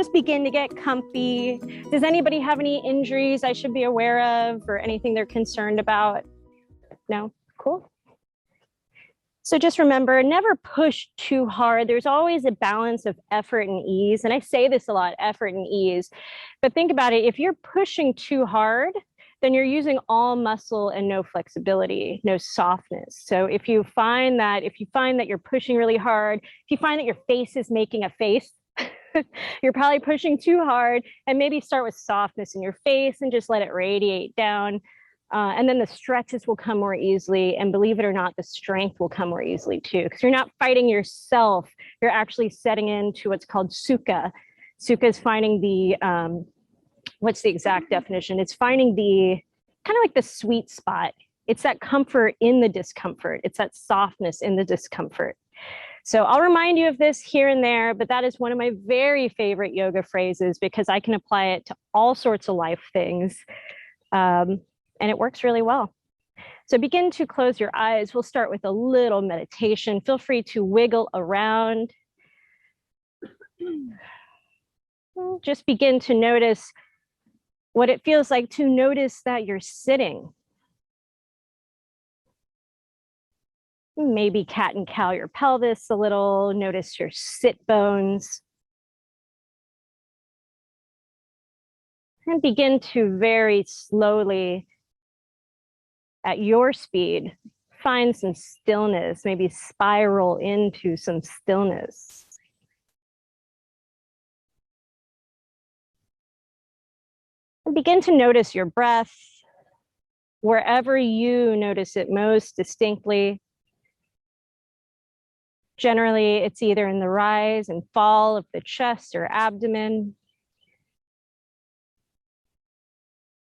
just begin to get comfy. Does anybody have any injuries I should be aware of or anything they're concerned about? No? Cool. So just remember, never push too hard. There's always a balance of effort and ease. And I say this a lot, effort and ease. But think about it, if you're pushing too hard, then you're using all muscle and no flexibility, no softness. So if you find that you're pushing really hard, if you find that your face is making a face, you're probably pushing too hard, and maybe start with softness in your face and just let it radiate down. And then the stretches will come more easily. And believe it or not, the strength will come more easily too, because you're not fighting yourself. You're actually setting into what's called sukha. Sukha is finding the, what's the exact definition? It's finding the kind of like the sweet spot. It's that comfort in the discomfort. It's that softness in the discomfort. So I'll remind you of this here and there, but that is one of my very favorite yoga phrases because I can apply it to all sorts of life things. And it works really well. So begin to close your eyes. We'll start with a little meditation. Feel free to wiggle around. Just begin to notice what it feels like to notice that you're sitting. Maybe cat and cow your pelvis a little. Notice your sit bones. And begin to very slowly, at your speed, find some stillness, maybe spiral into some stillness. And begin to notice your breath wherever you notice it most distinctly. Generally, it's either in the rise and fall of the chest or abdomen,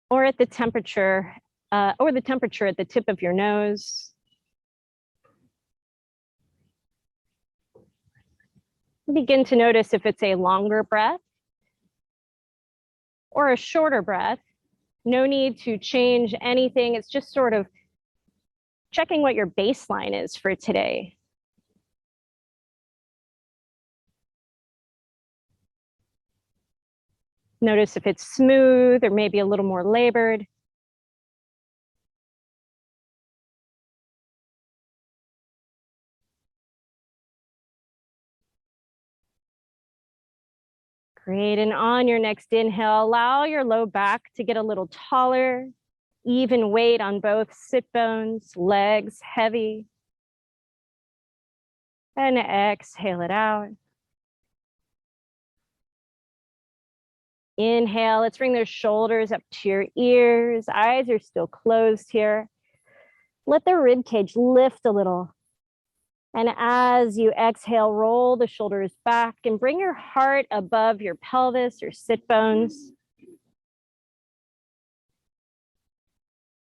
or at the temperature at the tip of your nose. Begin to notice if it's a longer breath or a shorter breath. No need to change anything. It's just sort of checking what your baseline is for today. Notice if it's smooth or maybe a little more labored. Great, and on your next inhale, allow your low back to get a little taller, even weight on both sit bones, legs heavy. And exhale it out. Inhale, let's bring those shoulders up to your ears. Eyes are still closed here. Let the rib cage lift a little. And as you exhale, roll the shoulders back and bring your heart above your pelvis or sit bones.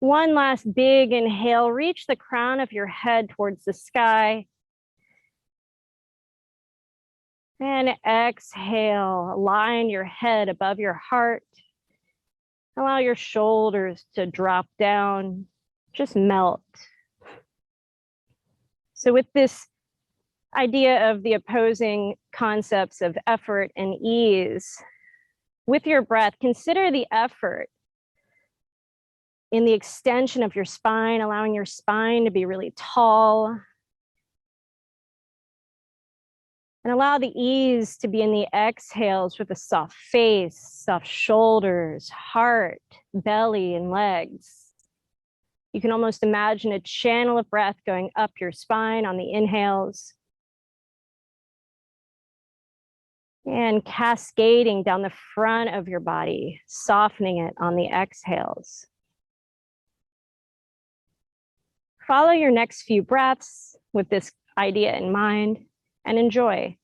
One last big inhale, reach the crown of your head towards the sky. And exhale, align your head above your heart. Allow your shoulders to drop down, just melt. So with this idea of the opposing concepts of effort and ease, with your breath, consider the effort in the extension of your spine, allowing your spine to be really tall. And allow the ease to be in the exhales with a soft face, soft shoulders, heart, belly, and legs. You can almost imagine a channel of breath going up your spine on the inhales and cascading down the front of your body, softening it on the exhales. Follow your next few breaths with this idea in mind and enjoy.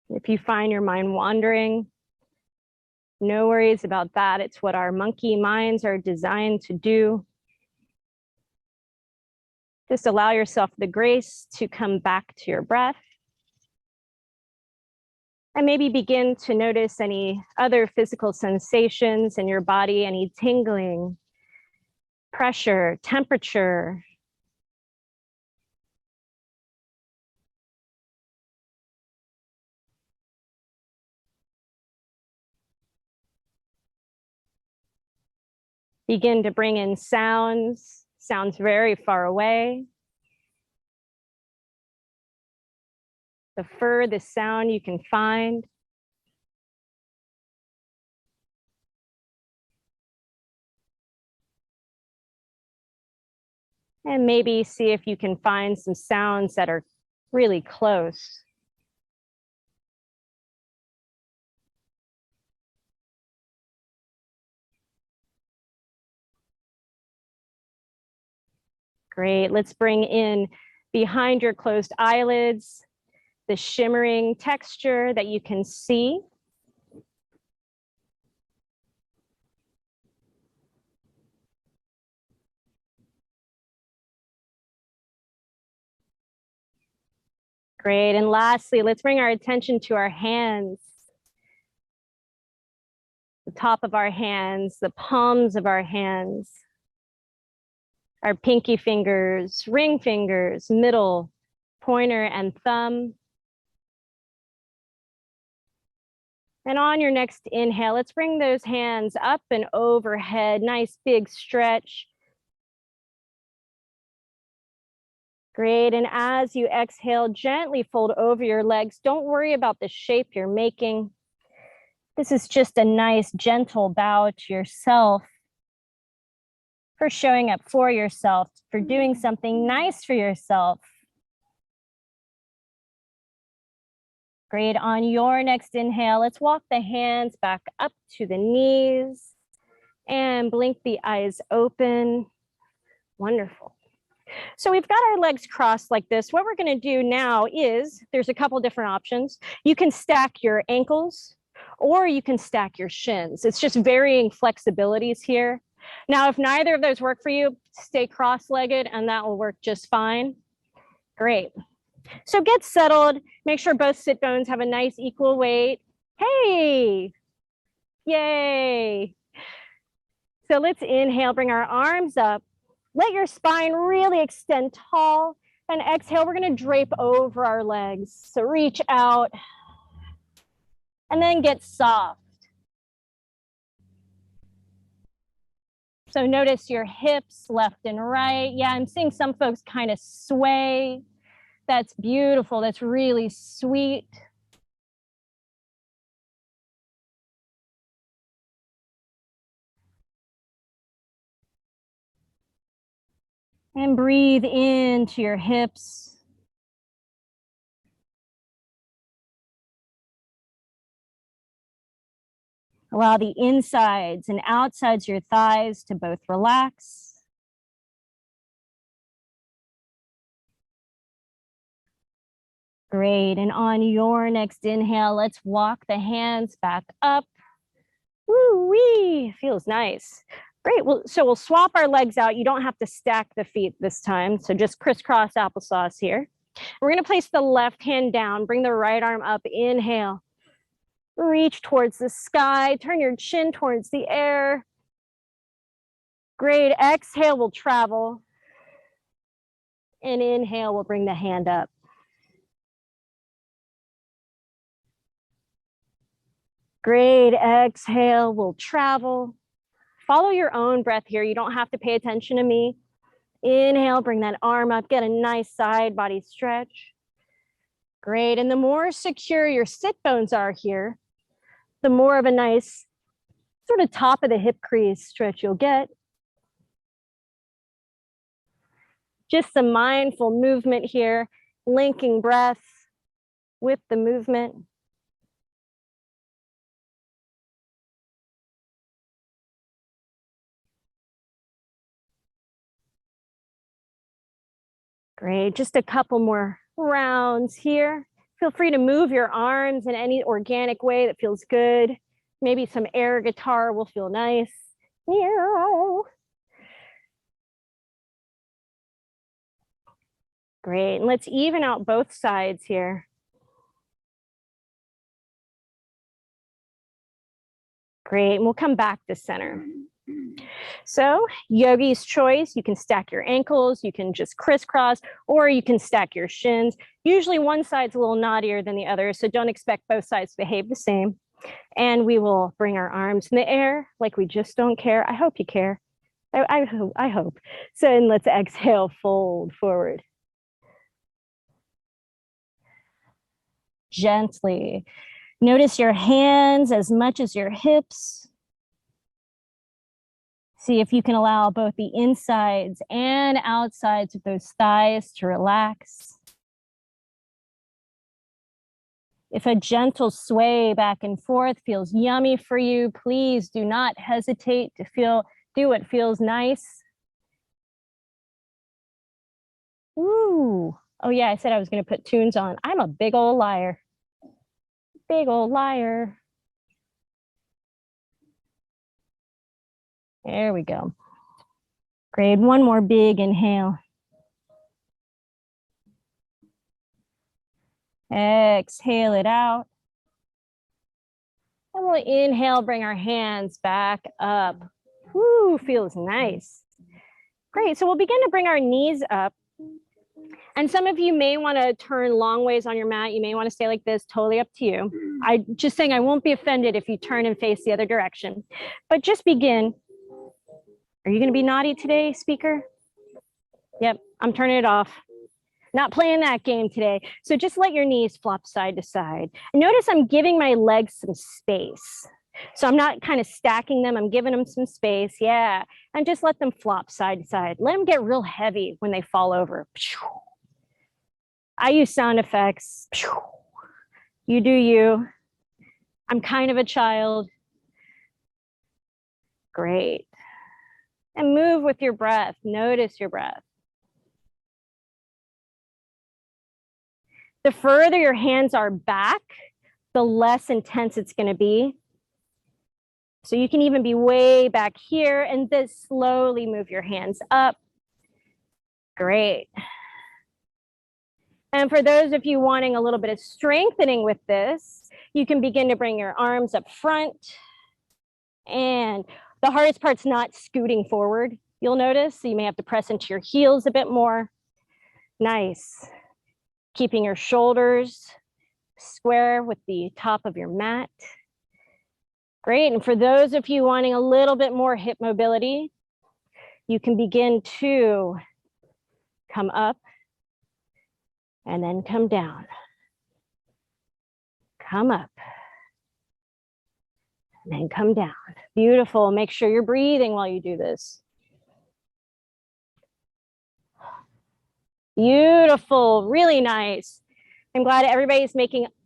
If you find your mind wandering, no worries about that. It's what our monkey minds are designed to do. Just allow yourself the grace to come back to your breath. And maybe begin to notice any other physical sensations in your body, any tingling, pressure, temperature. Begin to bring in sounds very far away. The furthest sound you can find. And maybe see if you can find some sounds that are really close. Great. Let's bring in behind your closed eyelids the shimmering texture that you can see. Great. And lastly, let's bring our attention to our hands. The top of our hands, the palms of our hands, our pinky fingers, ring fingers, middle, pointer, and thumb. And on your next inhale, let's bring those hands up and overhead. Nice big stretch. Great. And as you exhale, gently fold over your legs. Don't worry about the shape you're making. This is just a nice, gentle bow to yourself for showing up for yourself, for doing something nice for yourself. Great. On your next inhale, let's walk the hands back up to the knees and blink the eyes open. Wonderful. So we've got our legs crossed like this. What we're going to do now is, there's a couple different options. You can stack your ankles or you can stack your shins. It's just varying flexibilities here. Now, if neither of those work for you, stay cross-legged and that will work just fine. Great. So get settled. Make sure both sit bones have a nice equal weight. Hey, yay. So let's inhale, bring our arms up. Let your spine really extend tall. And exhale, we're going to drape over our legs. So reach out and then get soft. So notice your hips left and right. Yeah, I'm seeing some folks kind of sway. That's beautiful. That's really sweet. And breathe into your hips. Allow the insides and outsides of your thighs to both relax. Great. And on your next inhale, let's walk the hands back up. Woo-wee, feels nice. Great. Well, so we'll swap our legs out. You don't have to stack the feet this time. So just crisscross applesauce here. We're going to place the left hand down. Bring the right arm up. Inhale. Reach towards the sky. Turn your chin towards the air. Great. Exhale, we'll travel. And inhale, we'll bring the hand up. Great. Exhale, we'll travel. Follow your own breath here. You don't have to pay attention to me. Inhale, bring that arm up. Get a nice side body stretch. Great. And the more secure your sit bones are here, the more of a nice sort of top of the hip crease stretch you'll get. Just some mindful movement here, linking breath with the movement. Great, just a couple more rounds here. Feel free to move your arms in any organic way that feels good. Maybe some air guitar will feel nice. Meow. Great. And let's even out both sides here. Great. And we'll come back to center. So yogi's choice, you can stack your ankles, you can just crisscross, or you can stack your shins. Usually one side's a little knottier than the other, so don't expect both sides to behave the same. And we will bring our arms in the air like we just don't care. I hope you care. I hope. So, and let's exhale, fold forward. Gently. Notice your hands as much as your hips. See if you can allow both the insides and outsides of those thighs to relax. If a gentle sway back and forth feels yummy for you, please do not hesitate to do what feels nice. Ooh. Oh yeah, I said I was going to put tunes on. I'm a big old liar. Big old liar. There we go. Great. One more big inhale. Exhale it out. And we'll inhale, bring our hands back up. Woo, feels nice. Great. So we'll begin to bring our knees up. And some of you may want to turn long ways on your mat. You may want to stay like this, totally up to you. I just saying I won't be offended if you turn and face the other direction. But just begin. Are you going to be naughty today, speaker? Yep, I'm turning it off. Not playing that game today. So just let your knees flop side to side. Notice I'm giving my legs some space. So I'm not kind of stacking them. I'm giving them some space. Yeah. And just let them flop side to side. Let them get real heavy when they fall over. I use sound effects. You do you. I'm kind of a child. Great. And move with your breath. Notice your breath. The further your hands are back, the less intense it's going to be. So you can even be way back here and then slowly move your hands up. Great. And for those of you wanting a little bit of strengthening with this, you can begin to bring your arms up front. And the hardest part's not scooting forward, you'll notice. So you may have to press into your heels a bit more. Nice. Keeping your shoulders square with the top of your mat. Great. And for those of you wanting a little bit more hip mobility, you can begin to come up and then come down. Come up and then come down. Beautiful. Make sure you're breathing while you do this. Beautiful. Really nice. I'm glad everybody's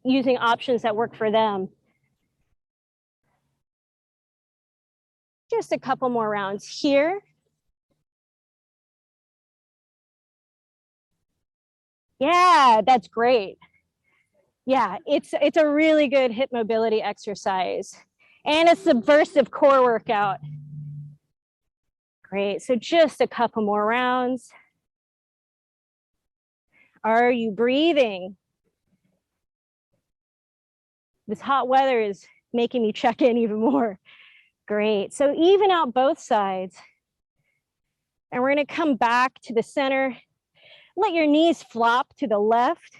using options that work for them. Just a couple more rounds here. Yeah, that's great. Yeah, it's a really good hip mobility exercise and a subversive core workout. Great, so just a couple more rounds. Are you breathing? This hot weather is making me check in even more. Great, so even out both sides. And we're gonna come back to the center. Let your knees flop to the left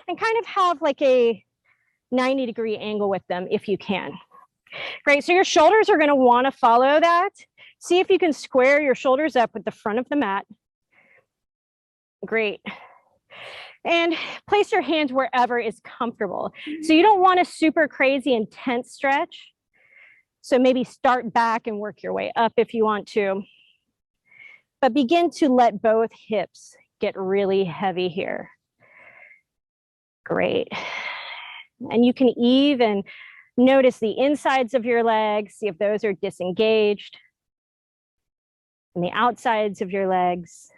and kind of have like a 90-degree angle with them if you can. Great, so your shoulders are gonna wanna follow that. See if you can square your shoulders up with the front of the mat. Great. And place your hands wherever is comfortable. So you don't want a super crazy intense stretch. So maybe start back and work your way up if you want to. But begin to let both hips get really heavy here. Great. And you can even notice the insides of your legs, see if those are disengaged. And the outsides of your legs.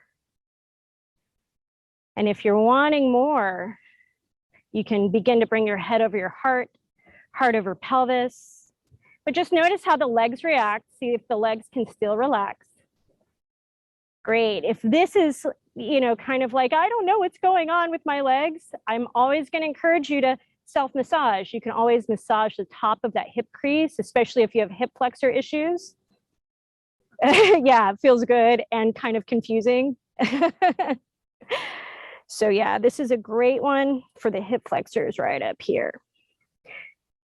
And if you're wanting more, you can begin to bring your head over your heart, heart over pelvis. But just notice how the legs react. See if the legs can still relax. Great. If this is, kind of like, I don't know what's going on with my legs, I'm always going to encourage you to self-massage. You can always massage the top of that hip crease, especially if you have hip flexor issues. Yeah, it feels good and kind of confusing. So yeah, this is a great one for the hip flexors right up here.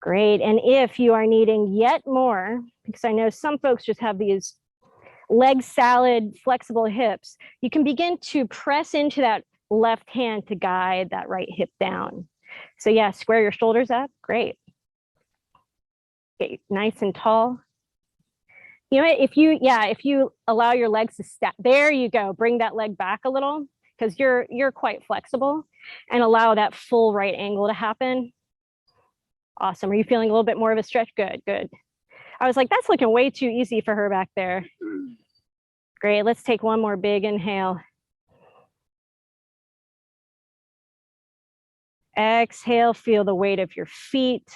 Great. And if you are needing yet more, because I know some folks just have these leg salad, flexible hips, you can begin to press into that left hand to guide that right hip down. So yeah, square your shoulders up. Great. Get nice and tall. You know what? If you allow your legs to step, there you go. Bring that leg back a little because you're quite flexible, and allow that full right angle to happen. Awesome. Are you feeling a little bit more of a stretch? Good, good. I was like, that's looking way too easy for her back there. Great. Let's take one more big inhale. Exhale, feel the weight of your feet,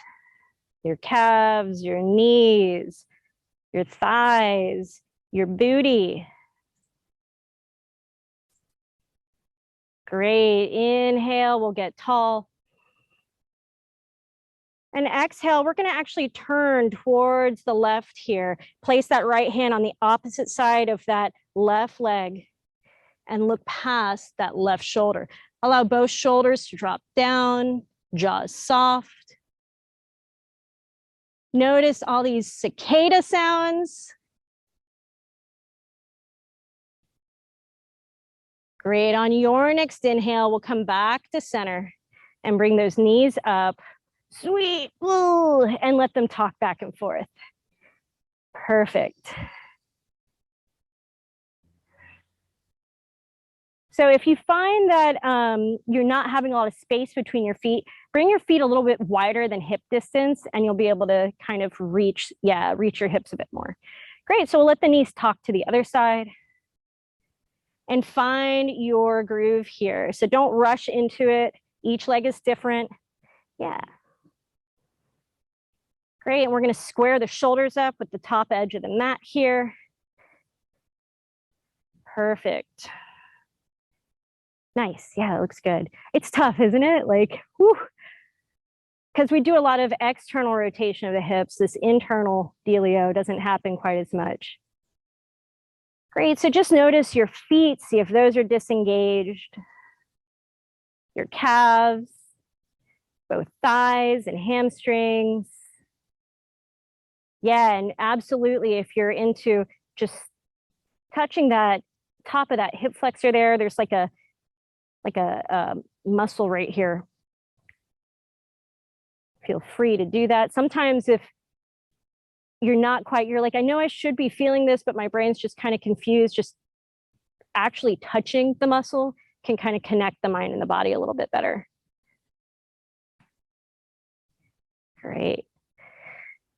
your calves, your knees, your thighs, your booty. Great. Inhale, we'll get tall. And exhale, we're going to actually turn towards the left here. Place that right hand on the opposite side of that left leg and look past that left shoulder. Allow both shoulders to drop down, jaws soft. Notice all these cicada sounds. Great. On your next inhale, we'll come back to center and bring those knees up. Sweet. Ooh, and let them talk back and forth. Perfect. So if you find that you're not having a lot of space between your feet, bring your feet a little bit wider than hip distance, and you'll be able to kind of reach your hips a bit more. Great. So we'll let the knees talk to the other side and find your groove here. So don't rush into it. Each leg is different. Yeah. Great. And we're going to square the shoulders up with the top edge of the mat here. Perfect. Nice. Yeah, it looks good. It's tough, isn't it? Like, whew. Because we do a lot of external rotation of the hips. This internal dealio doesn't happen quite as much. Great. So just notice your feet, see if those are disengaged. Your calves, both thighs and hamstrings. Yeah, and absolutely, if you're into just touching that top of that hip flexor there, there's like a muscle right here. Feel free to do that. Sometimes if you're like, I know I should be feeling this, but my brain's just kind of confused, just actually touching the muscle can kind of connect the mind and the body a little bit better. Great.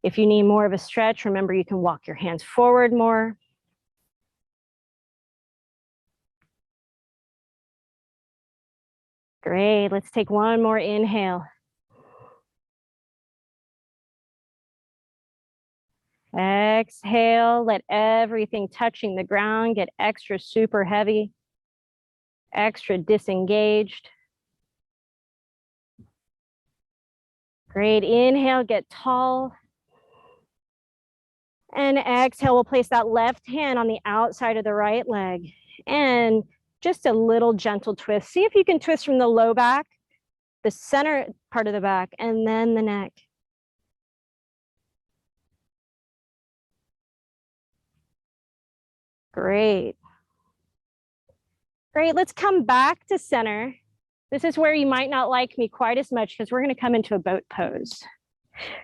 If you need more of a stretch, remember you can walk your hands forward more. Great. Let's take one more inhale. Exhale, let everything touching the ground get extra super heavy, extra disengaged. Great. Inhale, get tall. And exhale, we'll place that left hand on the outside of the right leg and just a little gentle twist. See if you can twist from the low back, the center part of the back, and then the neck. Great. Great, let's come back to center. This is where you might not like me quite as much because we're going to come into a boat pose.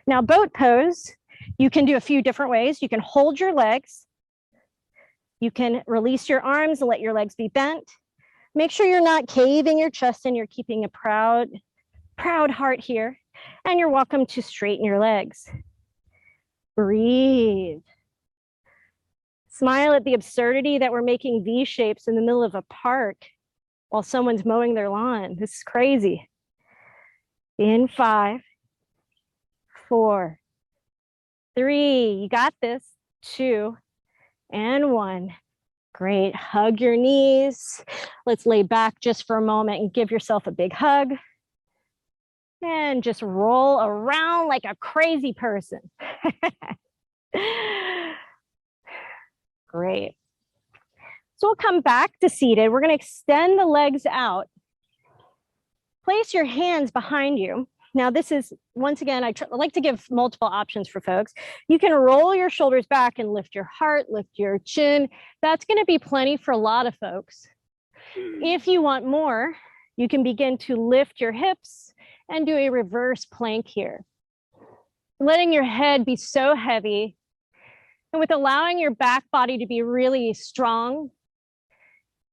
Now, boat pose, you can do a few different ways. You can hold your legs. You can release your arms and let your legs be bent. Make sure you're not caving your chest in. You're keeping a proud heart here. And you're welcome to straighten your legs. Breathe. Smile at the absurdity that we're making V shapes in the middle of a park while someone's mowing their lawn. This is crazy. In 5, 4, 3, you got this. 2, and 1. Great. Hug your knees. Let's lay back just for a moment and give yourself a big hug. And just roll around like a crazy person. Great. So we'll come back to seated. We're going to extend the legs out. Place your hands behind you. Now this is, once again, I like to give multiple options for folks. You can roll your shoulders back and lift your heart, lift your chin. That's going to be plenty for a lot of folks. If you want more, you can begin to lift your hips and do a reverse plank here. Letting your head be so heavy, and with allowing your back body to be really strong,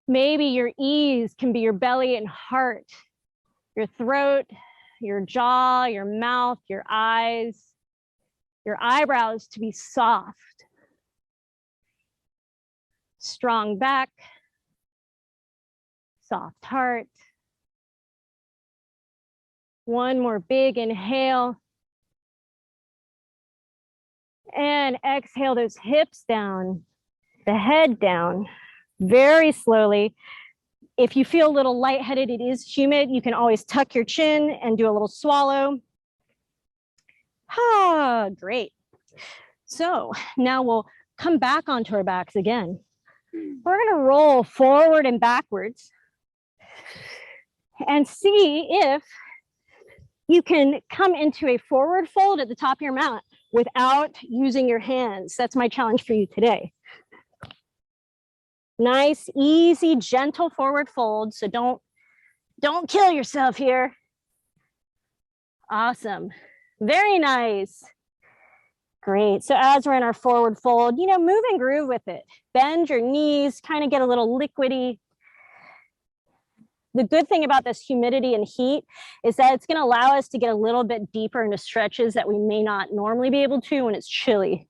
maybe your ease can be your belly and heart, your throat, your jaw, your mouth, your eyes, your eyebrows to be soft. Strong back, soft heart. One more big inhale. And exhale those hips down, the head down, very slowly. If you feel a little lightheaded, it is humid. You can always tuck your chin and do a little swallow. Ah, great. So now we'll come back onto our backs again. We're going to roll forward and backwards and see if you can come into a forward fold at the top of your mat without using your hands. That's my challenge for you today. Nice, easy, gentle forward fold. So don't kill yourself here. Awesome. Very nice. Great. So as we're in our forward fold, move and groove with it. Bend your knees, kind of get a little liquidy. The good thing about this humidity and heat is that it's going to allow us to get a little bit deeper into stretches that we may not normally be able to when it's chilly.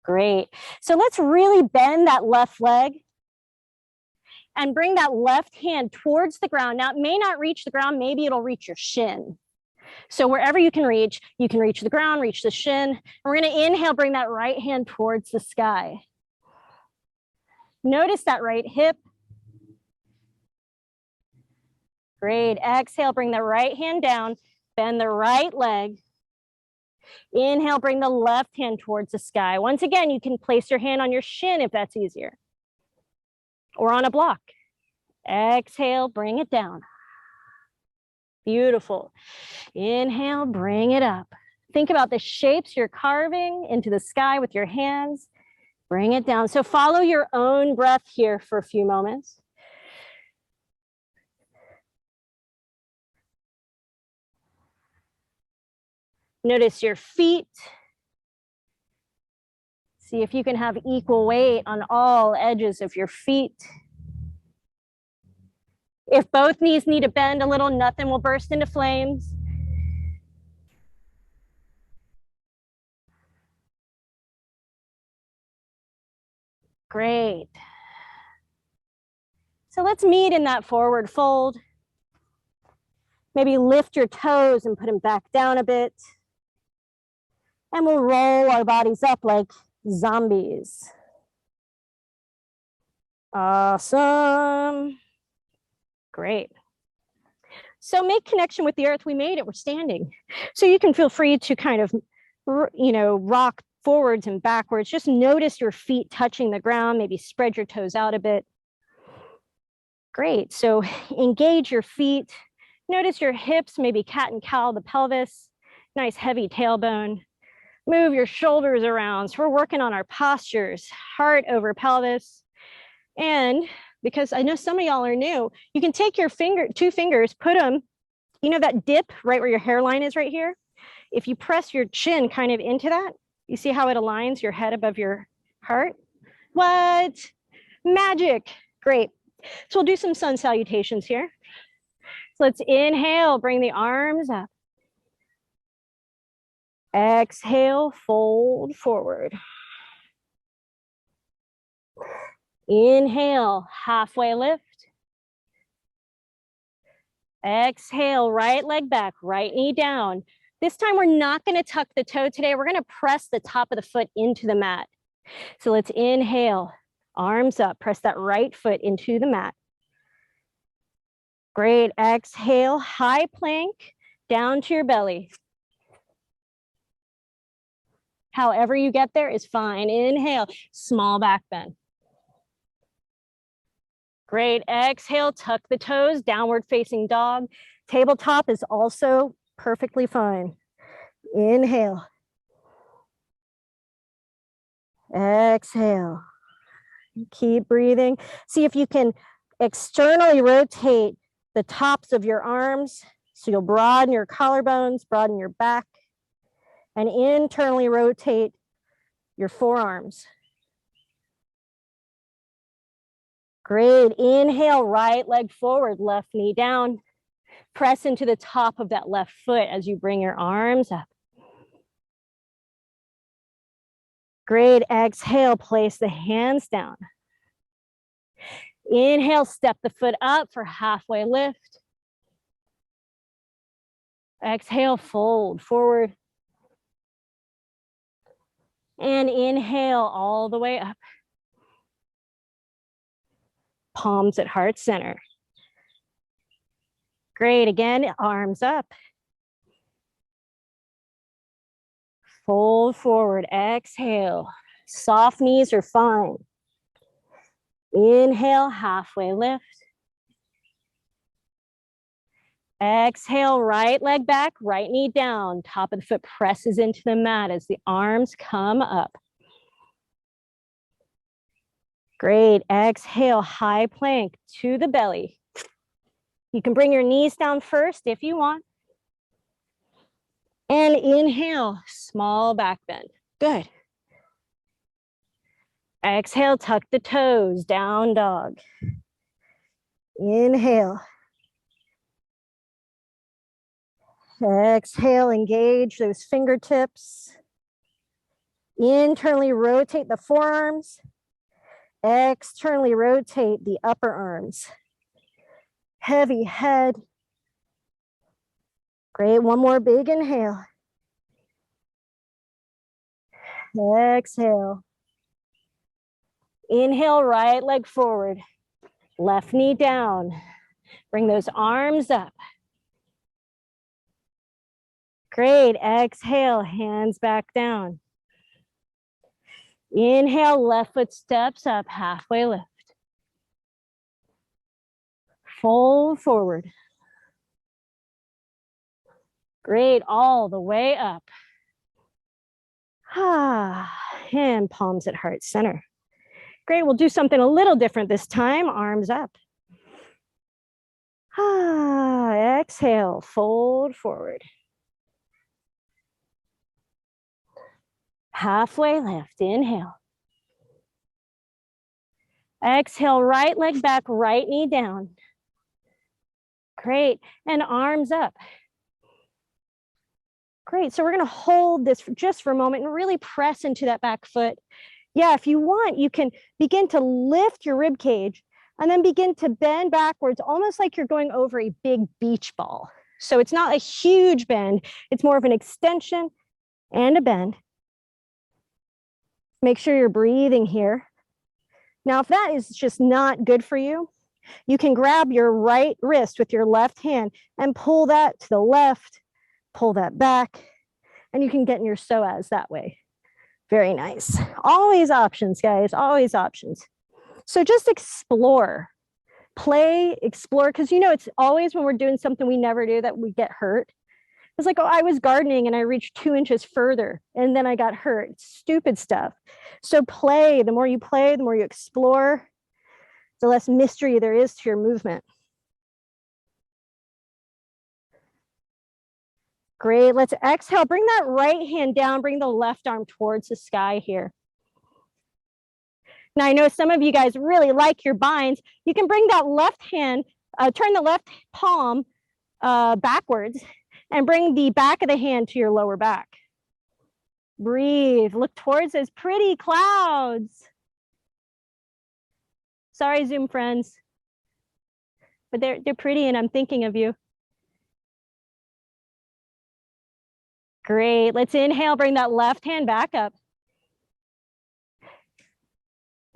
Great. So let's really bend that left leg and bring that left hand towards the ground. Now, it may not reach the ground. Maybe it'll reach your shin. So wherever you can reach the ground, reach the shin. And we're going to inhale, bring that right hand towards the sky. Notice that right hip. Great. Exhale, bring the right hand down, bend the right leg. Inhale, bring the left hand towards the sky. Once again, you can place your hand on your shin if that's easier, or on a block. Exhale, bring it down. Beautiful. Inhale, bring it up. Think about the shapes you're carving into the sky with your hands. Bring it down. So follow your own breath here for a few moments. Notice your feet. See if you can have equal weight on all edges of your feet. If both knees need to bend a little, nothing will burst into flames. Great. So let's meet in that forward fold. Maybe lift your toes and put them back down a bit. And we'll roll our bodies up like zombies. Awesome. Great. So make connection with the earth. We made it. We're standing. So you can feel free to kind of, rock forwards and backwards. Just notice your feet touching the ground. Maybe spread your toes out a bit. Great. So engage your feet. Notice your hips, maybe cat and cow the pelvis. Nice heavy tailbone. Move your shoulders around. So we're working on our postures, heart over pelvis. And because I know some of y'all are new, you can take your two fingers, put them, that dip right where your hairline is right here. If you press your chin kind of into that, you see how it aligns your head above your heart? What? Magic. Great. So we'll do some sun salutations here. So let's inhale, bring the arms up. Exhale, fold forward. Inhale, halfway lift. Exhale, right leg back, right knee down. This time we're not going to tuck the toe today. We're going to press the top of the foot into the mat. So let's inhale, arms up, press that right foot into the mat. Great, exhale, high plank, down to your belly. However you get there is fine. Inhale, small back bend. Great, exhale, tuck the toes, downward facing dog. Tabletop is also perfectly fine. Inhale. Exhale. Keep breathing. See if you can externally rotate the tops of your arms. So you'll broaden your collarbones, broaden your back, and internally rotate your forearms. Great. Inhale, right leg forward, left knee down. Press into the top of that left foot as you bring your arms up. Great. Exhale, place the hands down. Inhale, step the foot up for halfway lift. Exhale, fold forward. And inhale all the way up. Palms at heart center. Great. Again, arms up. Fold forward. Exhale. Soft knees are fine. Inhale, halfway lift. Exhale, right leg back, right knee down. Top of the foot presses into the mat as the arms come up. Great. Exhale, high plank to the belly. You can bring your knees down first if you want. And inhale, small back bend. Good. Exhale, tuck the toes, down dog. Inhale. Exhale, engage those fingertips. Internally rotate the forearms. Externally rotate the upper arms. Heavy head. Great, one more big inhale. Exhale. Inhale, right leg forward. Left knee down. Bring those arms up. Great, exhale, hands back down. Inhale, left foot steps up, halfway lift. Fold forward. Great, all the way up. And palms at heart center. Great, we'll do something a little different this time, arms up. Exhale, fold forward. Halfway lift, inhale. Exhale, right leg back, right knee down. Great, and arms up. Great, so we're gonna hold this just for a moment and really press into that back foot. Yeah, if you want, you can begin to lift your rib cage and then begin to bend backwards, almost like you're going over a big beach ball. So it's not a huge bend, it's more of an extension and a bend. Make sure you're breathing here. Now, if that is just not good for you, you can grab your right wrist with your left hand and pull that to the left, pull that back, and you can get in your psoas that way. Very nice. Always options, guys, always options. So just explore, play, explore, because you know it's always when we're doing something we never do that we get hurt. It's like, oh, I was gardening and I reached 2 inches further and then I got hurt. It's stupid stuff. So play, the more you play, the more you explore, the less mystery there is to your movement. Great, let's exhale. Bring that right hand down, bring the left arm towards the sky here. Now I know some of you guys really like your binds. You can bring that left hand, turn the left palm backwards and bring the back of the hand to your lower back. Breathe, look towards those pretty clouds. Sorry, Zoom friends, but they're pretty and I'm thinking of you. Great, let's inhale, bring that left hand back up.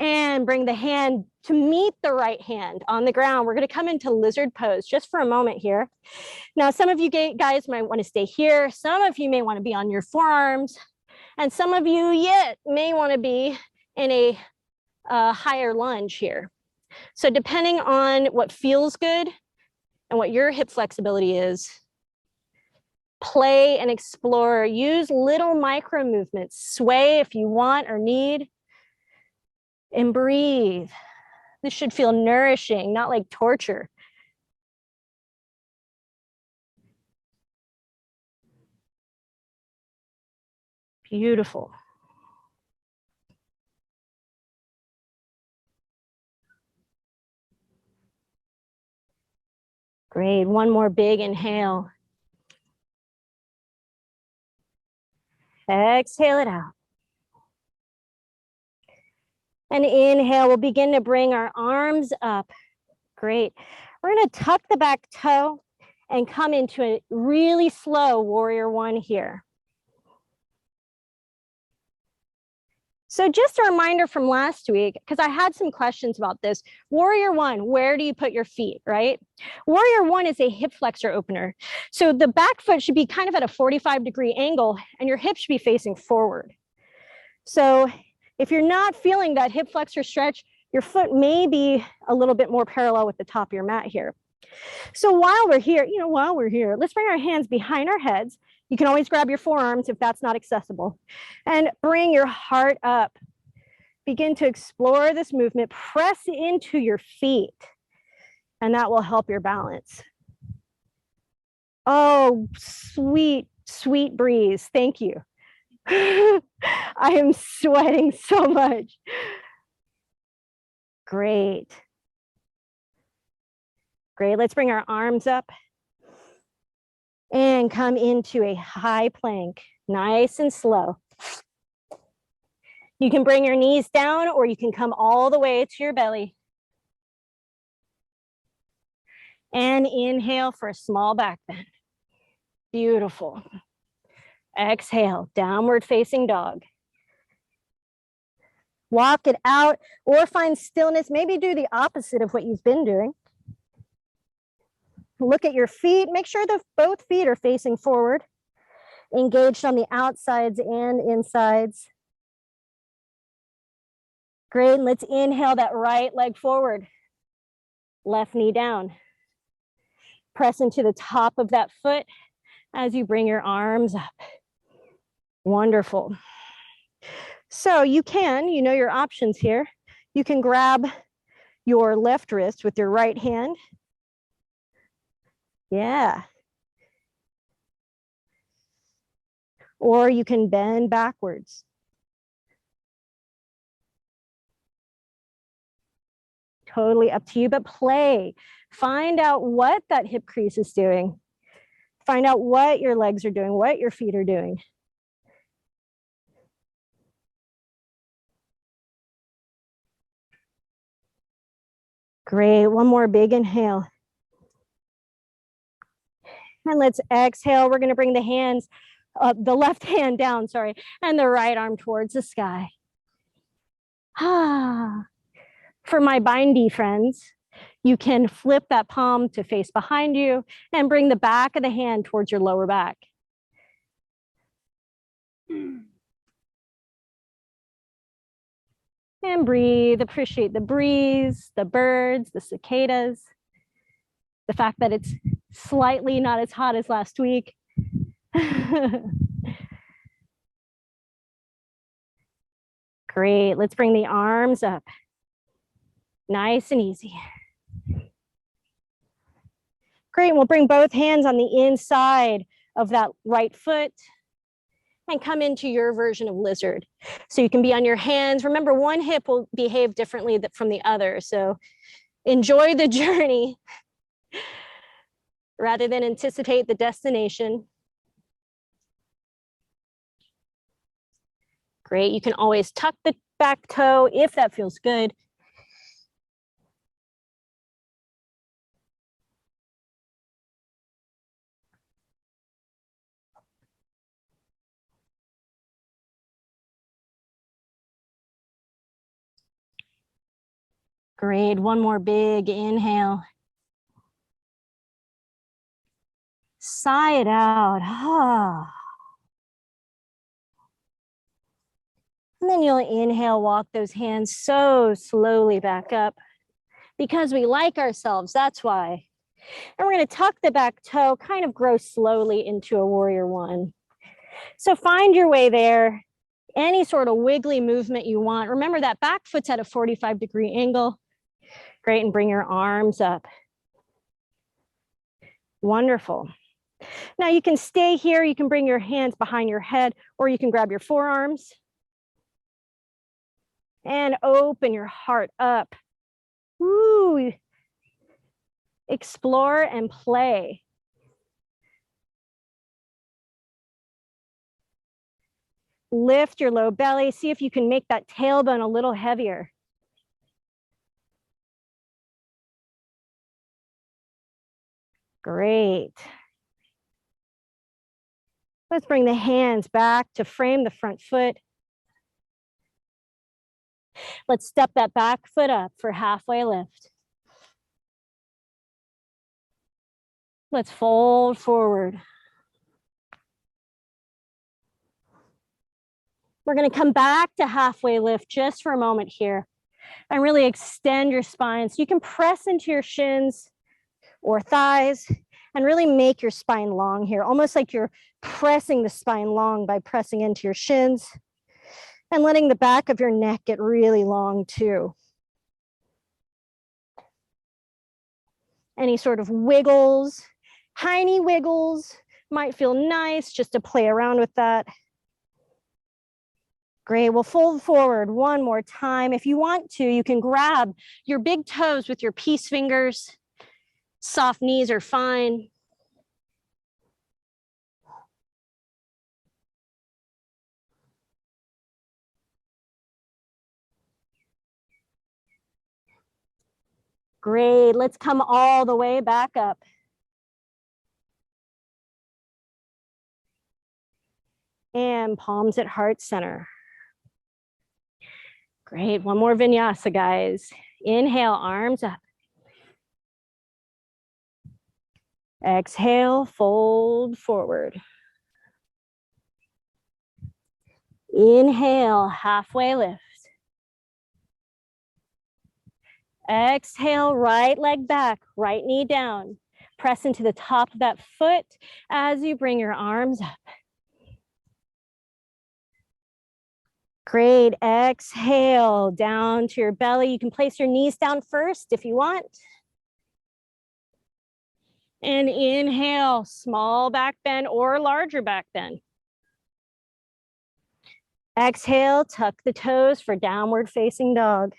And bring the hand to meet the right hand on the ground. We're going to come into lizard pose just for a moment here. Now, some of you guys might want to stay here. Some of you may want to be on your forearms. And some of you yet may want to be in a higher lunge here. So depending on what feels good and what your hip flexibility is, play and explore. Use little micro movements. Sway if you want or need. And breathe. This should feel nourishing, not like torture. Beautiful. Great. One more big inhale. Exhale it out. And inhale, we'll begin to bring our arms up. Great. We're going to tuck the back toe and come into a really slow warrior one here. So just a reminder from last week, because I had some questions about this. Warrior one, where do you put your feet, right? Warrior one is a hip flexor opener. So the back foot should be kind of at a 45-degree angle and your hips should be facing forward. So if you're not feeling that hip flexor stretch, your foot may be a little bit more parallel with the top of your mat here. So while we're here, let's bring our hands behind our heads. You can always grab your forearms if that's not accessible. And bring your heart up. Begin to explore this movement. Press into your feet. And that will help your balance. Oh, sweet, sweet breeze. Thank you. I am sweating so much. Great. Great. Let's bring our arms up and come into a high plank, nice and slow. You can bring your knees down or you can come all the way to your belly. And inhale for a small back bend. Beautiful. Exhale, downward facing dog. Walk it out or find stillness. Maybe do the opposite of what you've been doing. Look at your feet. Make sure that both feet are facing forward, engaged on the outsides and insides. Great. And let's inhale that right leg forward. Left knee down. Press into the top of that foot as you bring your arms up. Wonderful. So you know your options here. You can grab your left wrist with your right hand. Yeah. Or you can bend backwards. Totally up to you, but play. Find out what that hip crease is doing. Find out what your legs are doing, what your feet are doing. Great. One more big inhale. And let's exhale. We're going to bring the hands up, the left hand down, sorry, and the right arm towards the sky. For my bindy friends, you can flip that palm to face behind you and bring the back of the hand towards your lower back. And breathe, appreciate the breeze, the birds, the cicadas, the fact that it's slightly not as hot as last week. Great, let's bring the arms up. Nice and easy. Great, we'll bring both hands on the inside of that right foot and come into your version of lizard. So you can be on your hands. Remember, one hip will behave differently from the other. So enjoy the journey rather than anticipate the destination. Great, you can always tuck the back toe if that feels good. Great. One more big inhale. Sigh it out. And then you'll inhale, walk those hands so slowly back up because we like ourselves. That's why. And we're going to tuck the back toe, kind of grow slowly into a warrior one. So find your way there. Any sort of wiggly movement you want. Remember that back foot's at a 45-degree angle. Great, and bring your arms up. Wonderful. Now you can stay here. You can bring your hands behind your head, or you can grab your forearms and open your heart up. Woo. Explore and play. Lift your low belly. See if you can make that tailbone a little heavier. Great. Let's bring the hands back to frame the front foot. Let's step that back foot up for halfway lift. Let's fold forward. We're going to come back to halfway lift just for a moment here and really extend your spine. So you can press into your shins or thighs and really make your spine long here, almost like you're pressing the spine long by pressing into your shins and letting the back of your neck get really long too. Any sort of wiggles, tiny wiggles might feel nice just to play around with that. Great, we'll fold forward one more time. If you want to, you can grab your big toes with your peace fingers. Soft knees are fine. Great, let's come all the way back up. And palms at heart center. Great, one more vinyasa, guys. Inhale, arms up. Exhale, fold forward. Inhale, halfway lift. Exhale, right leg back, right knee down. Press into the top of that foot as you bring your arms up. Great, exhale, down to your belly. You can place your knees down first if you want. And inhale, small back bend or larger back bend. Exhale, tuck the toes for downward facing dog.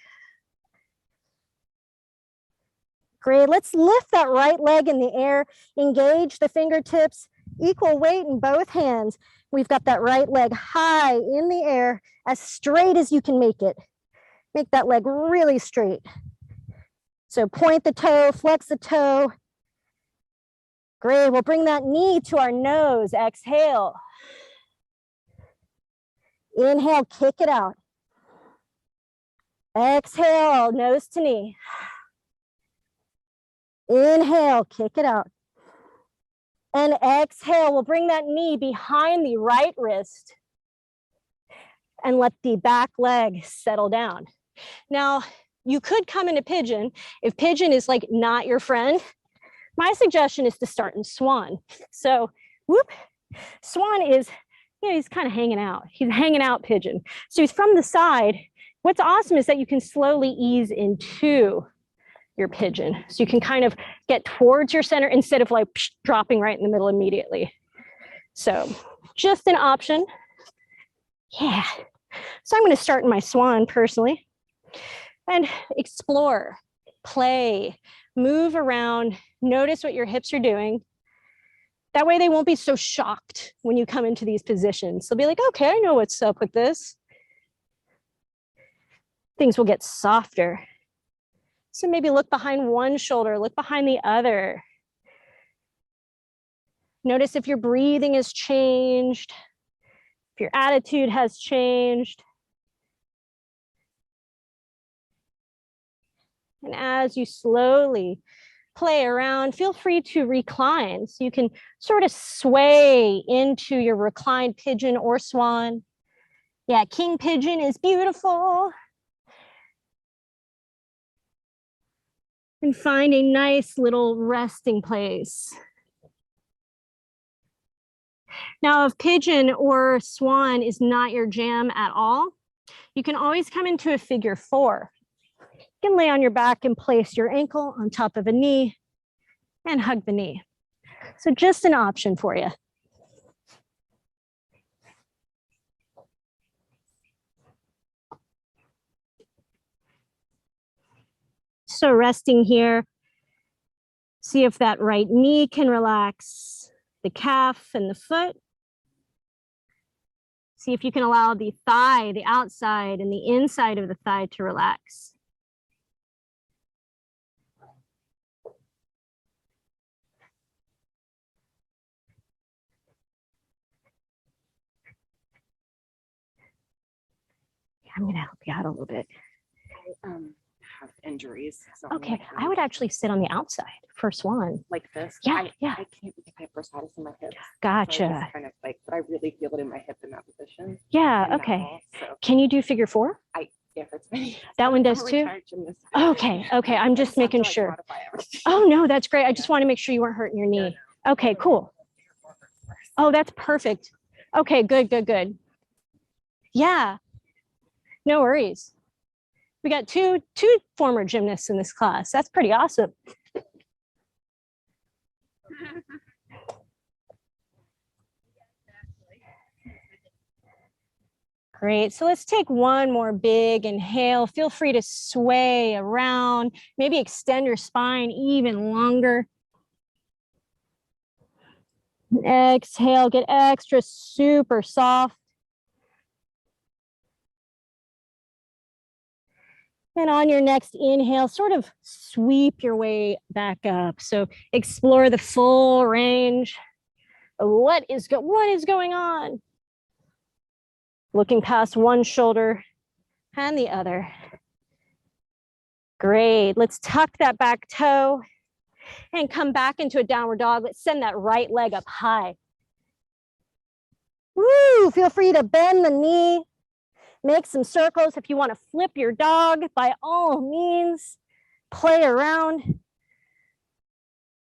Great, let's lift that right leg in the air, engage the fingertips, equal weight in both hands. We've got that right leg high in the air, as straight as you can make it. Make that leg really straight. So point the toe, flex the toe. Great, we'll bring that knee to our nose, exhale. Inhale, kick it out. Exhale, nose to knee. Inhale, kick it out. And exhale, we'll bring that knee behind the right wrist and let the back leg settle down. Now, you could come into pigeon. If pigeon is like not your friend, my suggestion is to start in swan. So, whoop, swan is, you know, he's kind of hanging out. He's hanging out pigeon. So he's from the side. What's awesome is that you can slowly ease into your pigeon. So you can kind of get towards your center instead of like dropping right in the middle immediately. So just an option. Yeah. So I'm going to start in my swan personally and explore, play, move around, notice what your hips are doing. That way they won't be so shocked when you come into these positions. They'll be like, okay, I know what's up with this. Things will get softer. So maybe look behind one shoulder, look behind the other. Notice if your breathing has changed, if your attitude has changed. And as you slowly play around, feel free to recline. So you can sort of sway into your reclined pigeon or swan. Yeah, king pigeon is beautiful. And find a nice little resting place. Now, if pigeon or swan is not your jam at all, you can always come into a figure four. You can lay on your back and place your ankle on top of a knee and hug the knee. So just an option for you. So resting here, see if that right knee can relax, the calf and the foot. See if you can allow the thigh, the outside and the inside of the thigh to relax. I'm going to help you out a little bit. I have injuries. So Okay, I would actually sit on the outside for swan. like this. Yeah, I can't because I have bursitis in my hips. Gotcha. So I just kind of like, but I really feel it in my hip in that position. Yeah, And okay. now, so Can you do figure four? if it's me. That one I'm does a too? retired gymnast. Okay, okay, I'm I just have making to, like, sure. modify everything. Oh, no, that's great. I just want to make sure you weren't hurting your knee. Okay, cool. Oh, that's perfect. Okay, good, good, good. Yeah, no worries. We got two former gymnasts in this class. That's pretty awesome. Great. So let's take one more big inhale. Feel free to sway around, maybe extend your spine even longer. Exhale, get extra super soft. And on your next inhale, sort of sweep your way back up. So explore the full range of what is going on. Looking past one shoulder and the other. Great. Let's tuck that back toe and come back into a downward dog. Let's send that right leg up high. Woo! Feel free to bend the knee. Make some circles. If you want to flip your dog, by all means, play around.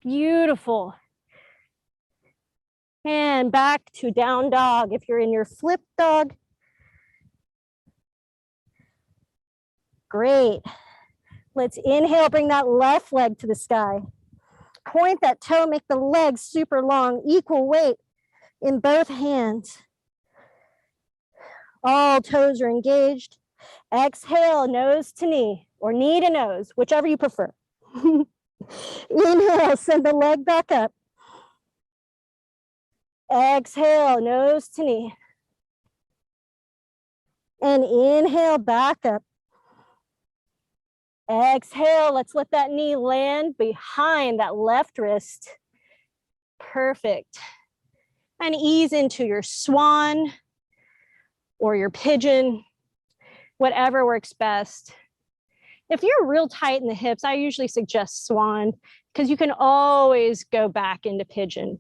Beautiful. And back to down dog. If you're in your flip dog. Great. Let's inhale, bring that left leg to the sky. Point that toe, make the legs super long, equal weight in both hands. All toes are engaged. Exhale, nose to knee, or knee to nose, whichever you prefer. Inhale, send the leg back up. Exhale, nose to knee. And inhale, back up. Exhale, let's let that knee land behind that left wrist. Perfect. And ease into your swan or your pigeon, whatever works best. If you're real tight in the hips, I usually suggest swan because you can always go back into pigeon.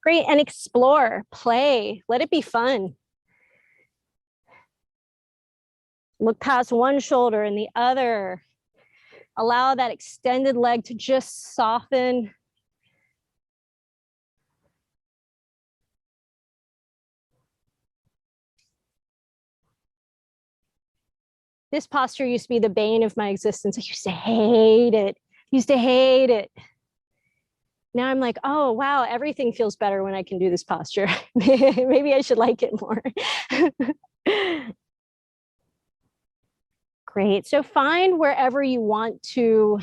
Great, and explore, play, let it be fun. Look past one shoulder and the other. Allow that extended leg to just soften. This posture used to be the bane of my existence. I used to hate it. Now I'm like, oh, wow, everything feels better when I can do this posture. Maybe I should like it more. Great. So find wherever you want to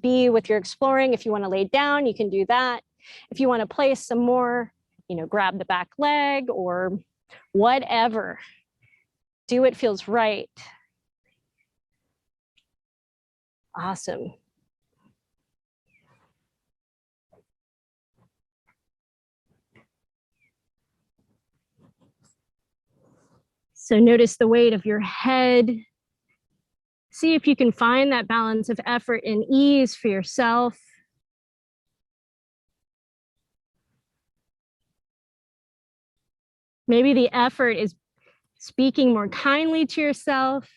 be with your exploring. If you want to lay down, you can do that. If you want to place some more, grab the back leg or whatever. Do what feels right. Awesome. So notice the weight of your head See if you can find that balance of effort and ease for yourself. Maybe the effort is speaking more kindly to yourself.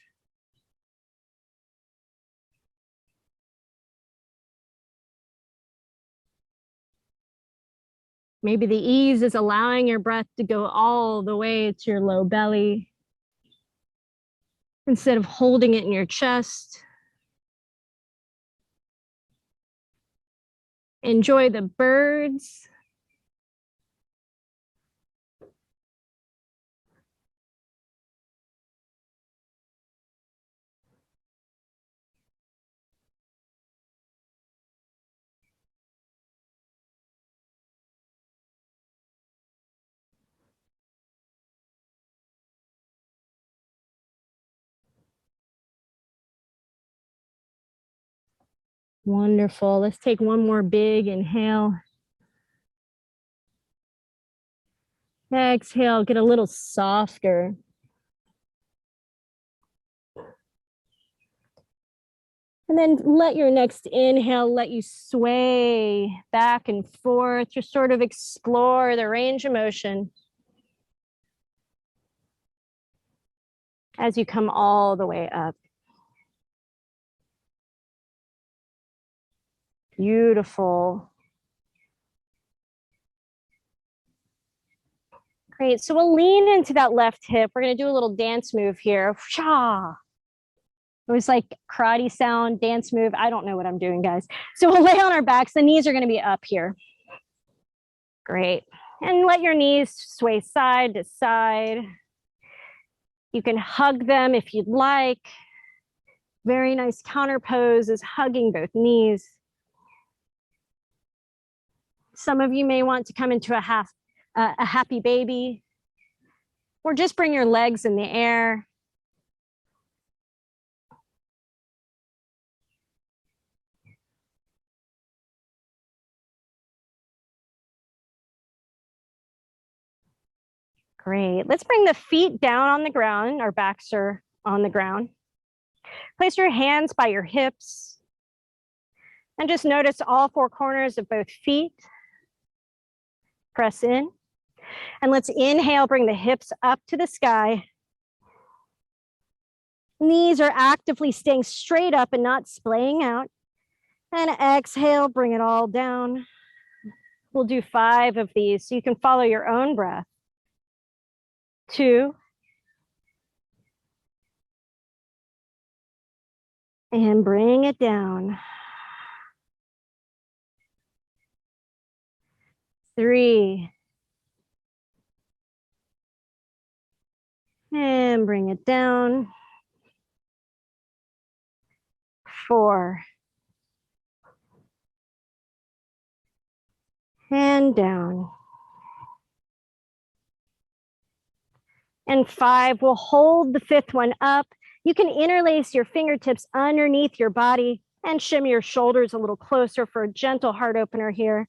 Maybe the ease is allowing your breath to go all the way to your low belly instead of holding it in your chest. Enjoy the birds. Wonderful. Let's take one more big inhale. Exhale, get a little softer. And then let your next inhale let you sway back and forth. Just sort of explore the range of motion as you come all the way up. Beautiful. Great. So we'll lean into that left hip. We're going to do a little dance move here. Sha. It was like karate sound, dance move. I don't know what I'm doing, guys. So we'll lay on our backs. The knees are going to be up here. Great. And let your knees sway side to side. You can hug them if you'd like. Very nice counter pose is hugging both knees. Some of you may want to come into a happy baby, or just bring your legs in the air. Great. Let's bring the feet down on the ground. Our backs are on the ground. Place your hands by your hips and just notice all four corners of both feet. Press in. And let's inhale, bring the hips up to the sky. Knees are actively staying straight up and not splaying out. And exhale, bring it all down. We'll do 5 of these so you can follow your own breath. 2. And bring it down. 3. And bring it down. 4. And down. And 5, we'll hold the 5th one up. You can interlace your fingertips underneath your body and shimmy your shoulders a little closer for a gentle heart opener here.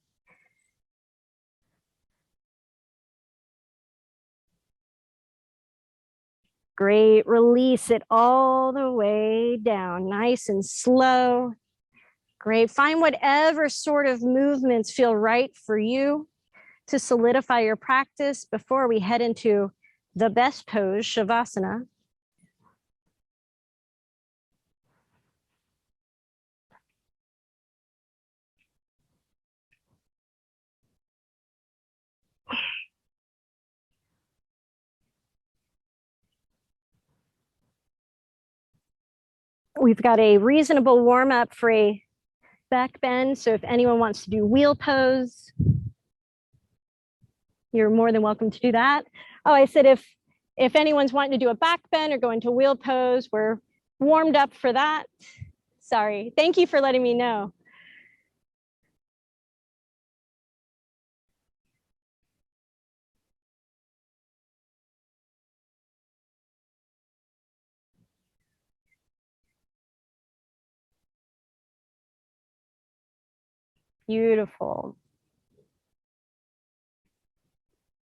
Great, release it all the way down, nice and slow. Great, find whatever sort of movements feel right for you to solidify your practice before we head into the best pose, Shavasana. We've got a reasonable warm up for a back bend. So if anyone wants to do wheel pose, you're more than welcome to do that. Oh, I said if anyone's wanting to do a back bend or go into wheel pose, we're warmed up for that. Sorry. Thank you for letting me know. Beautiful.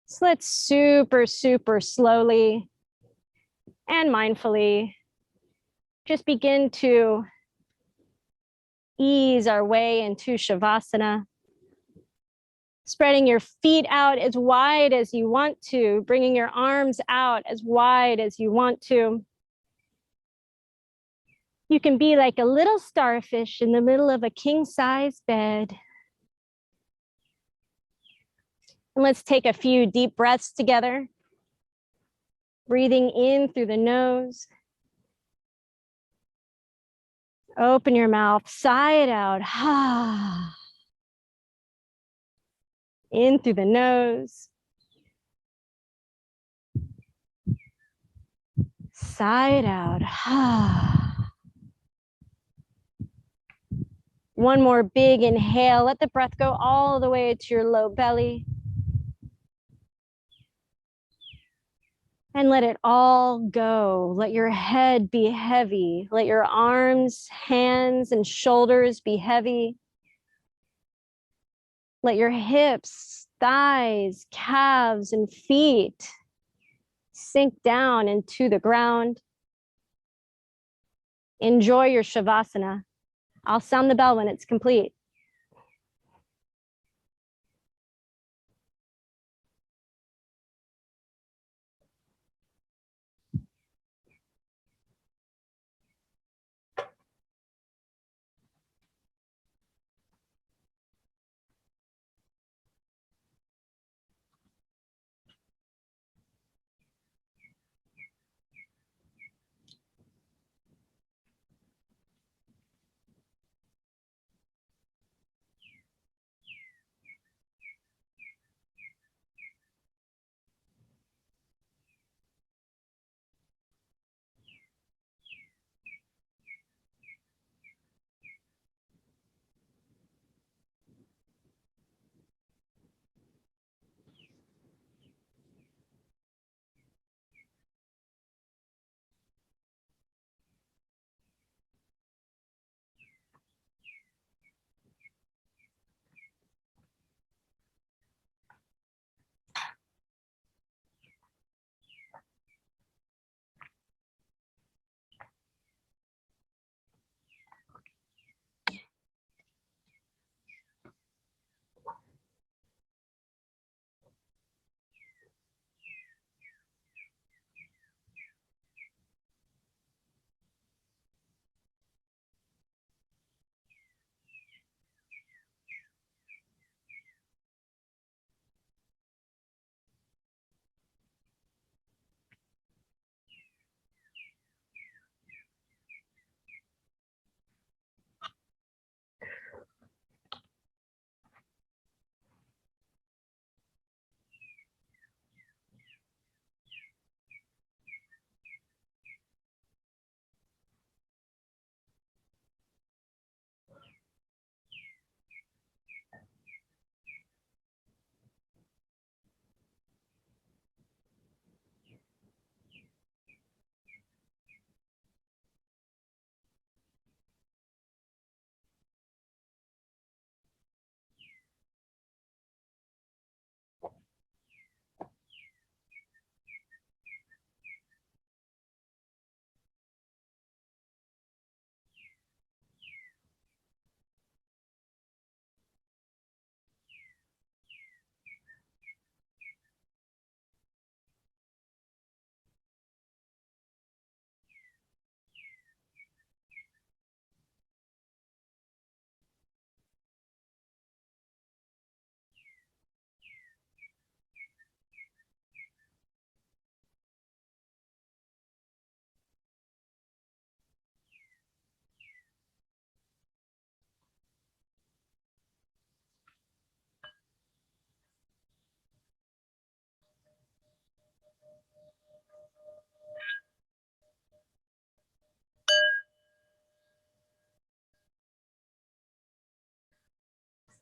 So let's super, super slowly and mindfully just begin to ease our way into Shavasana. Spreading your feet out as wide as you want to, bringing your arms out as wide as you want to. You can be like a little starfish in the middle of a king-size bed. And let's take a few deep breaths together. Breathing in through the nose. Open your mouth, sigh it out. In through the nose. Sigh it out. One more big inhale. Let the breath go all the way to your low belly. And let it all go. Let your head be heavy. Let your arms, hands, and shoulders be heavy. Let your hips, thighs, calves, and feet sink down into the ground. Enjoy your Shavasana. I'll sound the bell when it's complete.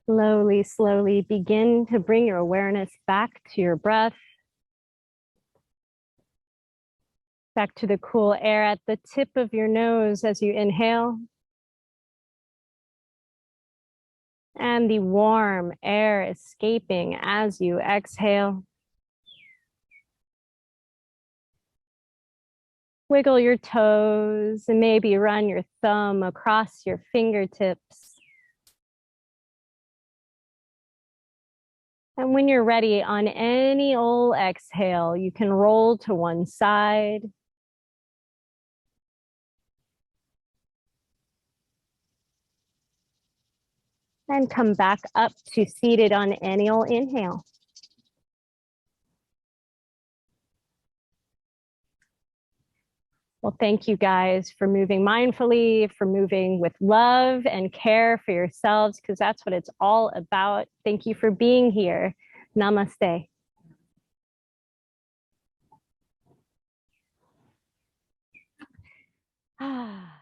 Slowly, slowly begin to bring your awareness back to your breath, back to the cool air at the tip of your nose as you inhale, and the warm air escaping as you exhale. Wiggle your toes and maybe run your thumb across your fingertips. And when you're ready, on any old exhale, you can roll to one side. And come back up to seated on any old inhale. Well, thank you guys for moving mindfully, for moving with love and care for yourselves, because that's what it's all about. Thank you for being here. Namaste. Ah.